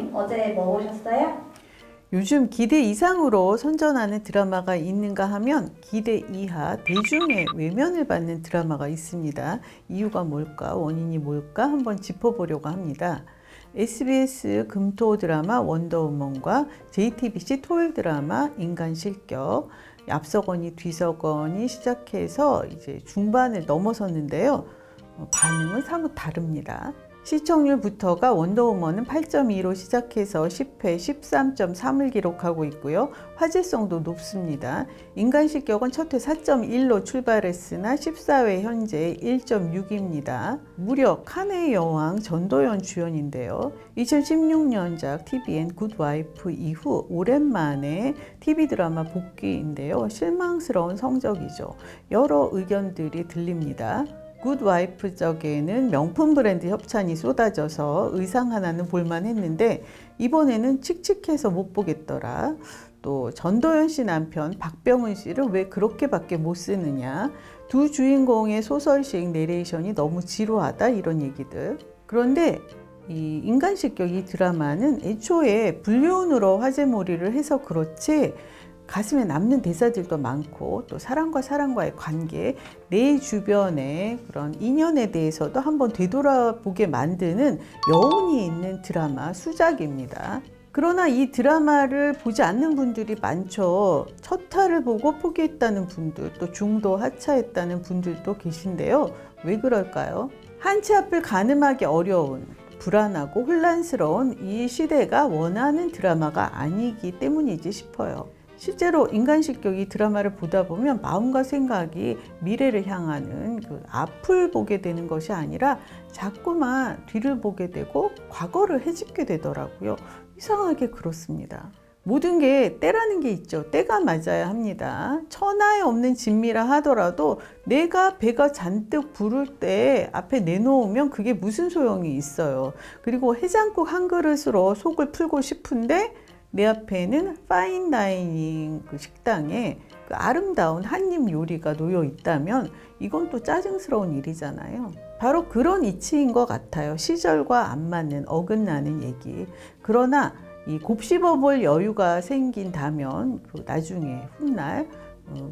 선생님, 어제 뭐 보셨어요? 요즘 기대 이상으로 선전하는 드라마가 있는가 하면 기대 이하 대중의 외면을 받는 드라마가 있습니다. 이유가 뭘까, 원인이 뭘까 한번 짚어보려고 합니다. SBS 금토 드라마 원더우먼과 JTBC 토요일 드라마 인간실격, 앞서거니 뒤서거니 시작해서 이제 중반을 넘어섰는데요. 반응은 사뭇 다릅니다. 시청률부터가 원더우먼은 8.2로 시작해서 10회 13.3을 기록하고 있고요. 화제성도 높습니다. 인간실격은 첫 회 4.1로 출발했으나 14회 현재 1.6입니다. 무려 칸의 여왕 전도연 주연인데요. 2016년작 TVN 굿와이프 이후 오랜만에 TV 드라마 복귀인데요. 실망스러운 성적이죠. 여러 의견들이 들립니다. 굿와이프 쪽에는 명품 브랜드 협찬이 쏟아져서 의상 하나는 볼만 했는데 이번에는 칙칙해서 못 보겠더라. 또 전도연 씨 남편 박병은 씨를 왜 그렇게밖에 못 쓰느냐. 두 주인공의 소설식 내레이션이 너무 지루하다, 이런 얘기들. 그런데 이 인간실격 이 드라마는 애초에 불륜으로 화제몰이를 해서 그렇지 가슴에 남는 대사들도 많고, 또 사람과 사람과의 관계, 내 주변의 그런 인연에 대해서도 한번 되돌아보게 만드는 여운이 있는 드라마 수작입니다. 그러나 이 드라마를 보지 않는 분들이 많죠. 첫 화를 보고 포기했다는 분들, 또 중도 하차했다는 분들도 계신데요. 왜 그럴까요? 한 치 앞을 가늠하기 어려운, 불안하고 혼란스러운 이 시대가 원하는 드라마가 아니기 때문이지 싶어요. 실제로 인간실격 이 드라마를 보다 보면 마음과 생각이 미래를 향하는 그 앞을 보게 되는 것이 아니라 자꾸만 뒤를 보게 되고 과거를 헤집게 되더라고요. 이상하게 그렇습니다. 모든 게 때라는 게 있죠. 때가 맞아야 합니다. 천하에 없는 진미라 하더라도 내가 배가 잔뜩 부를 때 앞에 내놓으면 그게 무슨 소용이 있어요. 그리고 해장국 한 그릇으로 속을 풀고 싶은데 내 앞에는 파인다이닝 그 식당에 그 아름다운 한입 요리가 놓여 있다면 이건 또 짜증스러운 일이잖아요. 바로 그런 이치인 것 같아요. 시절과 안 맞는, 어긋나는 얘기. 그러나 이 곱씹어볼 여유가 생긴다면 그 나중에 훗날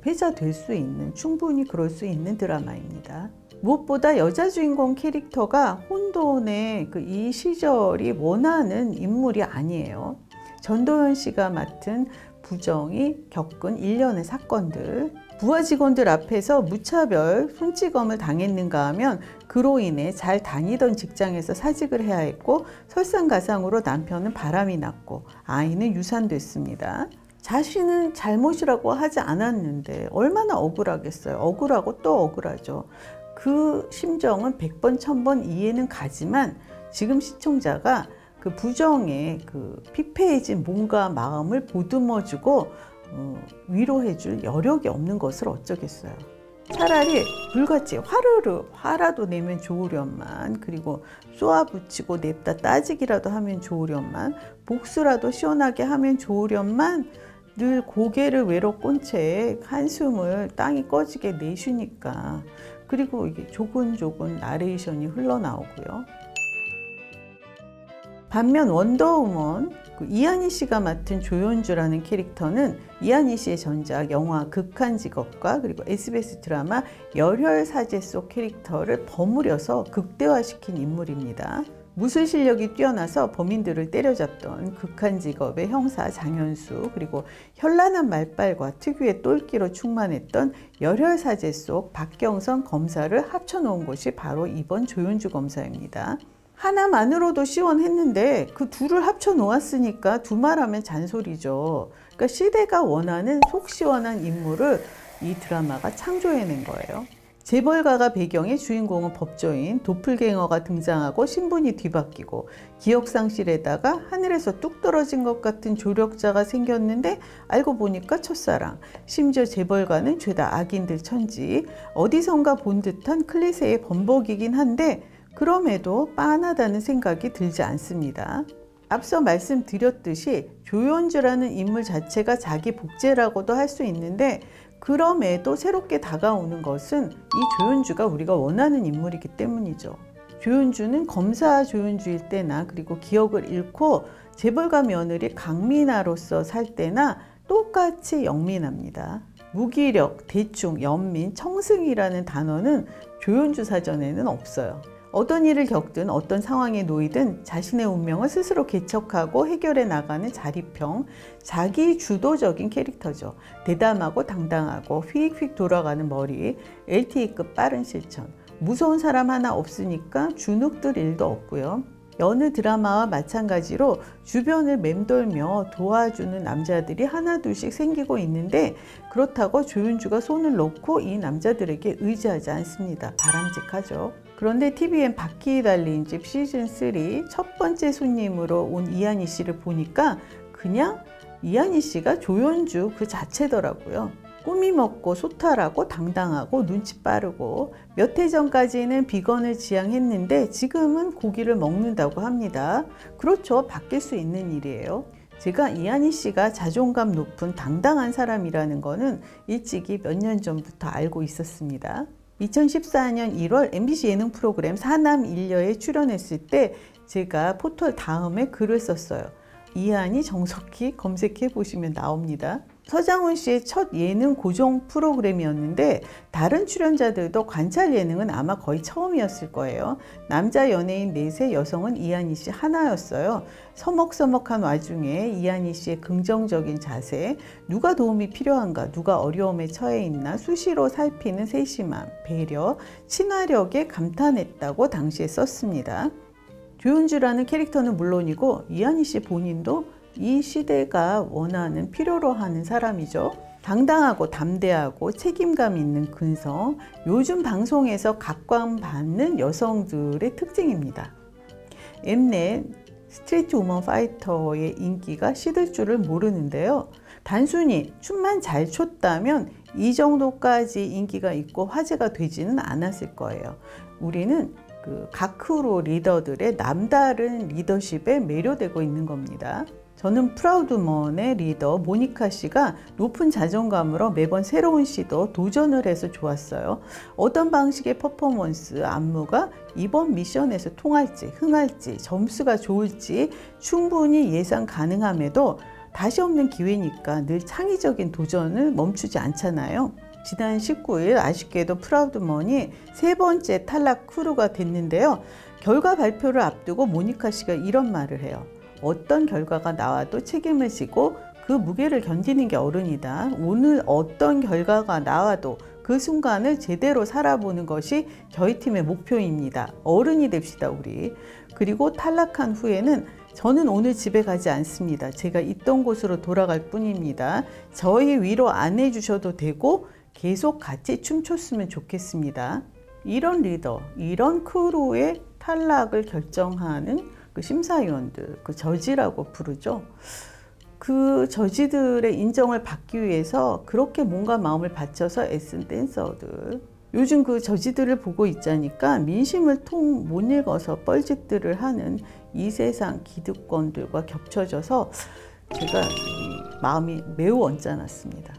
회자될 수 있는, 충분히 그럴 수 있는 드라마입니다. 무엇보다 여자 주인공 캐릭터가 혼돈의 그 이 시절이 원하는 인물이 아니에요. 전도연 씨가 맡은 부정이 겪은 일련의 사건들, 부하 직원들 앞에서 무차별 손찌검을 당했는가 하면 그로 인해 잘 다니던 직장에서 사직을 해야 했고, 설상가상으로 남편은 바람이 났고 아이는 유산됐습니다. 자신은 잘못이라고 하지 않았는데 얼마나 억울하겠어요. 억울하고 또 억울하죠. 그 심정은 100번 1000번 이해는 가지만 지금 시청자가 그 부정의 그 피폐해진 몸과 마음을 보듬어주고 위로해줄 여력이 없는 것을 어쩌겠어요. 차라리 불같이 화라도 내면 좋으련만, 그리고 쏘아붙이고 냅다 따지기라도 하면 좋으련만, 복수라도 시원하게 하면 좋으련만 늘 고개를 외로 꼰 채 한숨을 땅이 꺼지게 내쉬니까. 그리고 이게 조곤조곤 나레이션이 흘러나오고요. 반면 원더우먼, 이한희 씨가 맡은 조연주라는 캐릭터는 이한희 씨의 전작 영화 극한직업과 그리고 SBS 드라마 열혈사제 속 캐릭터를 버무려서 극대화시킨 인물입니다. 무술 실력이 뛰어나서 범인들을 때려잡던 극한직업의 형사 장현수, 그리고 현란한 말빨과 특유의 똘끼로 충만했던 열혈사제 속 박경선 검사를 합쳐놓은 것이 바로 이번 조연주 검사입니다. 하나만으로도 시원했는데 그 둘을 합쳐 놓았으니까 두말하면 잔소리죠. 그러니까 시대가 원하는 속 시원한 인물을 이 드라마가 창조해낸 거예요. 재벌가가 배경의 주인공은 법조인, 도플갱어가 등장하고 신분이 뒤바뀌고 기억상실에다가 하늘에서 뚝 떨어진 것 같은 조력자가 생겼는데 알고 보니까 첫사랑, 심지어 재벌가는 죄다 악인들 천지, 어디선가 본 듯한 클리셰의 범벅이긴 한데 그럼에도 빤하다는 생각이 들지 않습니다. 앞서 말씀드렸듯이 조연주라는 인물 자체가 자기 복제라고도 할 수 있는데, 그럼에도 새롭게 다가오는 것은 이 조연주가 우리가 원하는 인물이기 때문이죠. 조윤주는 검사 조윤주일 때나 그리고 기억을 잃고 재벌가 며느리 강민아로서 살 때나 똑같이 영민합니다. 무기력, 대충, 연민, 청승이라는 단어는 조윤주 사전에는 없어요. 어떤 일을 겪든 어떤 상황에 놓이든 자신의 운명을 스스로 개척하고 해결해 나가는 자립형, 자기 주도적인 캐릭터죠. 대담하고 당당하고 휙휙 돌아가는 머리, LTE급 빠른 실천. 무서운 사람 하나 없으니까 주눅들 일도 없고요. 여느 드라마와 마찬가지로 주변을 맴돌며 도와주는 남자들이 하나둘씩 생기고 있는데 그렇다고 조윤주가 손을 놓고 이 남자들에게 의지하지 않습니다. 바람직하죠. 그런데 TVN 바퀴 달린 집 시즌3 첫 번째 손님으로 온 이한희 씨를 보니까 그냥 이한희 씨가 조윤주 그 자체더라고요. 꾸미 먹고 소탈하고 당당하고 눈치 빠르고 몇 해 전까지는 비건을 지향했는데 지금은 고기를 먹는다고 합니다. 그렇죠. 바뀔 수 있는 일이에요. 제가 이한희 씨가 자존감 높은 당당한 사람이라는 거는 일찍이 몇 년 전부터 알고 있었습니다. 2014년 1월 MBC 예능 프로그램 사남일녀에 출연했을 때 제가 포털 다음에 글을 썼어요. 이한희 정석희 검색해 보시면 나옵니다. 서장훈 씨의 첫 예능 고정 프로그램이었는데 다른 출연자들도 관찰 예능은 아마 거의 처음이었을 거예요. 남자 연예인 넷의 여성은 이한희 씨 하나였어요. 서먹서먹한 와중에 이한희 씨의 긍정적인 자세, 누가 도움이 필요한가, 누가 어려움에 처해 있나 수시로 살피는 세심함, 배려, 친화력에 감탄했다고 당시에 썼습니다. 조윤주라는 캐릭터는 물론이고 이한희 씨 본인도 이 시대가 원하는 필요로 하는 사람이죠. 당당하고 담대하고 책임감 있는 근성, 요즘 방송에서 각광받는 여성들의 특징입니다. 엠넷 스트리트 우먼 파이터의 인기가 시들 줄을 모르는데요. 단순히 춤만 잘 췄다면 이 정도까지 인기가 있고 화제가 되지는 않았을 거예요. 우리는 각 크루 리더들의 남다른 리더십에 매료되고 있는 겁니다. 저는 프라우드먼의 리더 모니카 씨가 높은 자존감으로 매번 새로운 시도, 도전을 해서 좋았어요. 어떤 방식의 퍼포먼스, 안무가 이번 미션에서 통할지, 흥할지, 점수가 좋을지 충분히 예상 가능함에도 다시 없는 기회니까 늘 창의적인 도전을 멈추지 않잖아요. 지난 19일 아쉽게도 프라우드먼이 세 번째 탈락 크루가 됐는데요. 결과 발표를 앞두고 모니카 씨가 이런 말을 해요. 어떤 결과가 나와도 책임을 지고 그 무게를 견디는 게 어른이다. 오늘 어떤 결과가 나와도 그 순간을 제대로 살아보는 것이 저희 팀의 목표입니다. 어른이 됩시다, 우리. 그리고 탈락한 후에는 저는 오늘 집에 가지 않습니다. 제가 있던 곳으로 돌아갈 뿐입니다. 저희 위로 안 해주셔도 되고 계속 같이 춤췄으면 좋겠습니다. 이런 리더, 이런 크루의 탈락을 결정하는 그 심사위원들, 그 저지라고 부르죠. 그 저지들의 인정을 받기 위해서 그렇게 몸과 마음을 바쳐서 애쓴 댄서들. 요즘 그 저지들을 보고 있자니까 민심을 통 못 읽어서 뻘짓들을 하는 이 세상 기득권들과 겹쳐져서 제가 마음이 매우 언짢았습니다.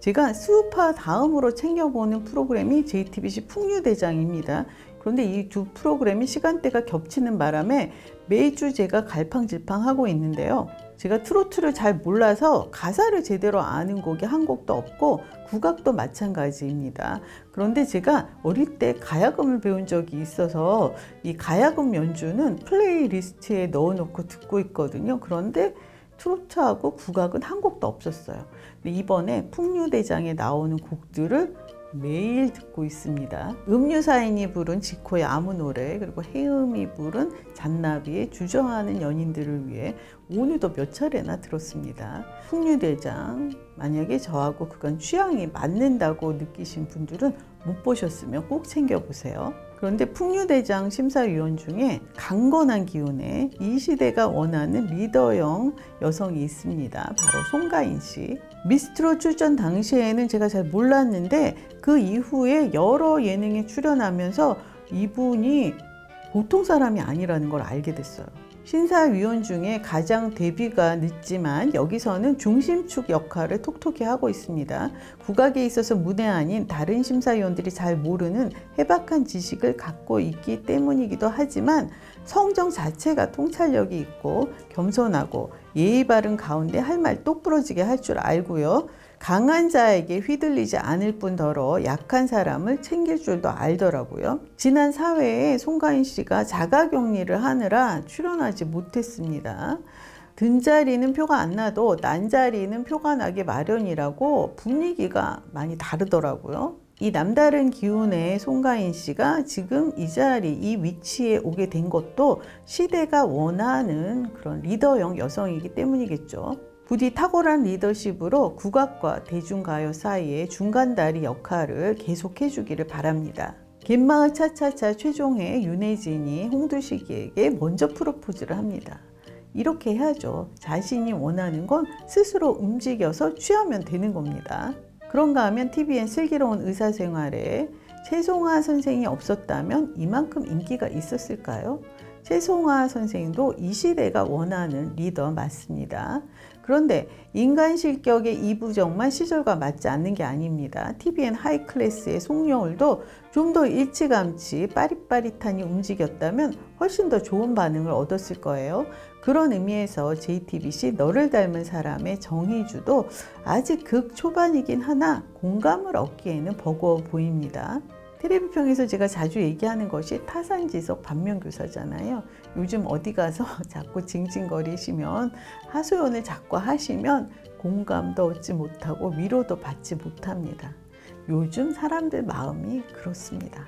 제가 수우파 다음으로 챙겨보는 프로그램이 JTBC 풍류대장입니다. 그런데 이 두 프로그램이 시간대가 겹치는 바람에 매주 제가 갈팡질팡하고 있는데요. 제가 트로트를 잘 몰라서 가사를 제대로 아는 곡이 한 곡도 없고 국악도 마찬가지입니다. 그런데 제가 어릴 때 가야금을 배운 적이 있어서 이 가야금 연주는 플레이리스트에 넣어놓고 듣고 있거든요. 그런데 트로트하고 국악은 한 곡도 없었어요. 근데 이번에 풍류대장에 나오는 곡들을 매일 듣고 있습니다. 음유사인이 부른 지코의 아무 노래, 그리고 해음이 부른 잔나비의 주저하는 연인들을 위해 오늘도 몇 차례나 들었습니다. 풍류대장, 만약에 저하고 그건 취향이 맞는다고 느끼신 분들은 못 보셨으면 꼭 챙겨보세요. 그런데 풍류대장 심사위원 중에 강건한 기운의 이 시대가 원하는 리더형 여성이 있습니다. 바로 송가인 씨. 미스트롯 출전 당시에는 제가 잘 몰랐는데 그 이후에 여러 예능에 출연하면서 이분이 보통 사람이 아니라는 걸 알게 됐어요. 신사위원 중에 가장 데뷔가 늦지만 여기서는 중심축 역할을 톡톡히 하고 있습니다. 국악에 있어서 문외한인 다른 심사위원들이 잘 모르는 해박한 지식을 갖고 있기 때문이기도 하지만 성정 자체가 통찰력이 있고 겸손하고 예의 바른 가운데 할 말 똑부러지게 할 줄 알고요. 강한 자에게 휘둘리지 않을 뿐더러 약한 사람을 챙길 줄도 알더라고요. 지난 4회에 송가인 씨가 자가격리를 하느라 출연하지 못했습니다. 든 자리는 표가 안 나도 난 자리는 표가 나기 마련이라고 분위기가 많이 다르더라고요. 이 남다른 기운의 송가인 씨가 지금 이 자리, 이 위치에 오게 된 것도 시대가 원하는 그런 리더형 여성이기 때문이겠죠. 부디 탁월한 리더십으로 국악과 대중가요 사이의 중간다리 역할을 계속해 주기를 바랍니다. 갯마을 차차차 최종회 윤혜진이 홍두식이에게 먼저 프로포즈를 합니다. 이렇게 해야죠. 자신이 원하는 건 스스로 움직여서 취하면 되는 겁니다. 그런가 하면 TVN 슬기로운 의사생활에 최송화 선생이 없었다면 이만큼 인기가 있었을까요? 최송화 선생도 이 시대가 원하는 리더 맞습니다. 그런데 인간 실격의 이부정만 시절과 맞지 않는 게 아닙니다. TVN 하이클래스의 송여울도 좀 더 일찌감치 빠릿빠릿하니 움직였다면 훨씬 더 좋은 반응을 얻었을 거예요. 그런 의미에서 JTBC 너를 닮은 사람의 정희주도 아직 극 초반이긴 하나 공감을 얻기에는 버거워 보입니다. 텔레비평에서 제가 자주 얘기하는 것이 타산지석 반면교사잖아요. 요즘 어디 가서 자꾸 징징거리시면 하소연을 자꾸 하시면 공감도 얻지 못하고 위로도 받지 못합니다. 요즘 사람들 마음이 그렇습니다.